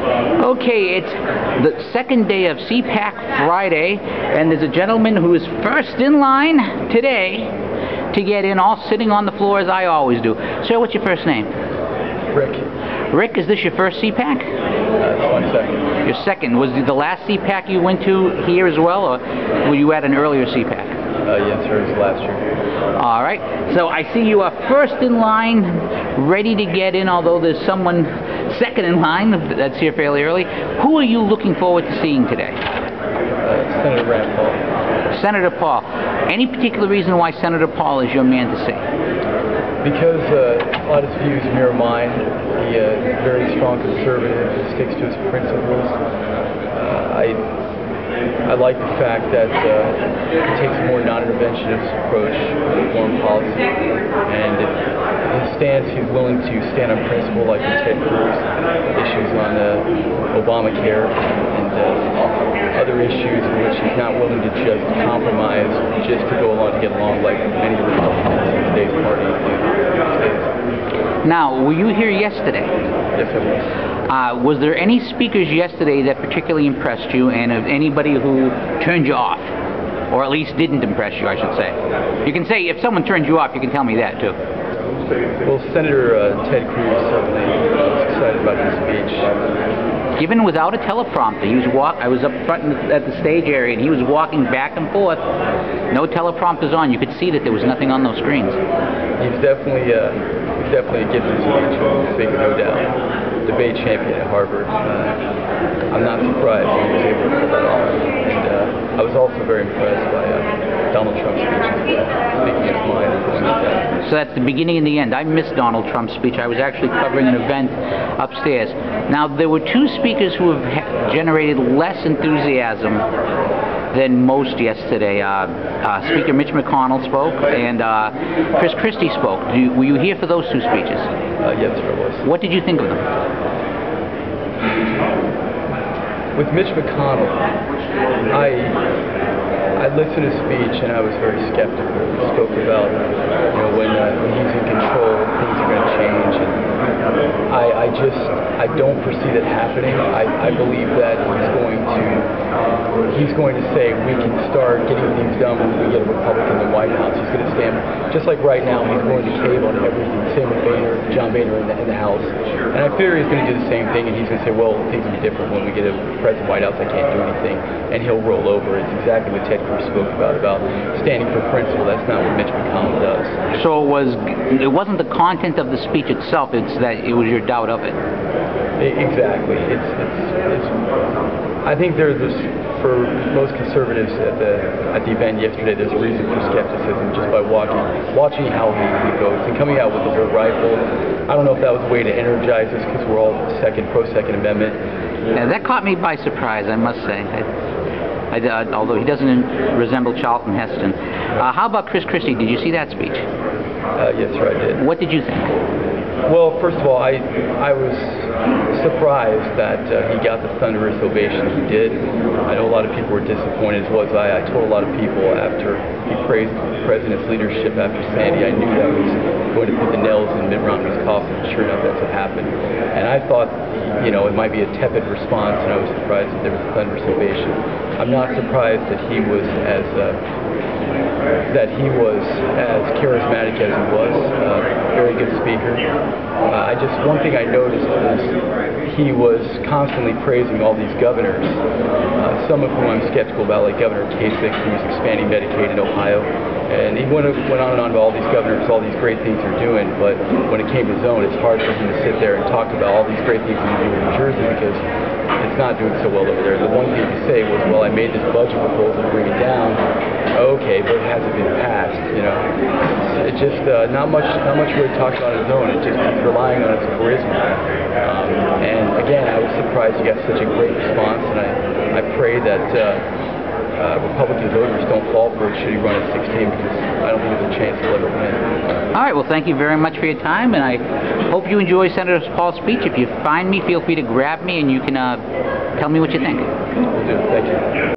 Okay, it's the second day of CPAC Friday, and there's a gentleman who is first in line today to get in, all sitting on the floor as I always do. Sir, what's your first name? Rick. Rick, is this your first CPAC? It's my second. Your second. Was the last CPAC you went to here as well, or were you at an earlier CPAC? Yes, sir, it was last year. All right. So I see you are first in line, ready to get in, although there's someone second in line that's here fairly early. Who are you looking forward to seeing today? Senator Rand Paul. Senator Paul. Any particular reason why Senator Paul is your man to see? Because a lot of his views mirror mine. He is a very strong conservative, sticks to his principles. I like the fact that he takes a more non-interventionist approach to foreign policy, and his stance, he's willing to stand on principle, like with Ted Cruz, issues on Obamacare and other issues in which he's not willing to just compromise just to go along to get along, like many Republicans in today's party do. Now, were you here yesterday? Yes, I was. Was there any speakers yesterday that particularly impressed you, and anybody who turned you off, or at least didn't impress you, I should say? You can say, if someone turned you off, you can tell me that too. Well, Senator Ted Cruz certainly was excited about his speech. Given without a teleprompter, I was up front at the stage area, and he was walking back and forth. No teleprompters on. You could see that there was nothing on those screens. He's definitely a gifted speech, no doubt. Debate champion at Harvard. I'm not surprised he was able to pull that off. And I was also very impressed by Donald Trump's speech as well, speaking his mind and going with that. So that's the beginning and the end. I missed Donald Trump's speech. I was actually covering an event upstairs. Now, there were two speakers who have generated less enthusiasm than most yesterday. Speaker Mitch McConnell spoke, and Chris Christie spoke. Were you here for those two speeches? Yes, sir, I was. What did you think of them? With Mitch McConnell, I listened to his speech and I was very skeptical. He spoke about, when he's in control, things are going to change, and I don't foresee that happening. I believe that he's going to say we can start getting things done when we get a Republican in the White House. He's going to stand, just like right now, he's going to cave on everything. Same with John Boehner in the House. And I fear he's going to do the same thing, and he's going to say, well, things will be different when we get a president in the White House. I can't do anything. And he'll roll over. It's exactly what Ted Cruz spoke about standing for principle. That's not what Mitch McConnell does. So it wasn't the content of the speech itself, it's that it was your doubt of it. Exactly. I think there's this, for most conservatives at the event yesterday, there's a reason for skepticism just by watching how he votes and coming out with the whole rifle. I don't know if that was a way to energize us because we're all pro-Second Amendment. Yeah, that caught me by surprise, I must say. Although he doesn't resemble Charlton Heston. How about Chris Christie? Did you see that speech? Yes, sir, I did. What did you think? Well, first of all, I was surprised that he got the thunderous ovation he did. I know a lot of people were disappointed, as was I. I told a lot of people after he praised the president's leadership after Sandy, I knew that was going to put the nails in Mitt Romney's coffin. Sure enough, that's what happened. And I thought, it might be a tepid response, and I was surprised that there was a thunderous ovation. I'm not surprised that he was as charismatic as he was. Very good speaker. One thing I noticed is he was constantly praising all these governors, some of whom I'm skeptical about, like Governor Kasich, who's expanding Medicaid in Ohio. And he went on and on about all these governors, all these great things they're doing, but when it came to his own, it's hard for him to sit there and talk about all these great things he's doing in New Jersey because it's not doing so well over there. The one thing to say was, well, I made this budget proposal to bring it down. Okay, but it hasn't been passed, It's just not much really talked about on his own. It's just he's relying on his charisma. And again, I was surprised he got such a great response, and I pray that Republican voters don't fall for it should he run at 16, because I don't think there's a chance he'll ever win. All right, well, thank you very much for your time, and I hope you enjoy Senator Paul's speech. If you find me, feel free to grab me, and you can tell me what you think. Will do. Thank you.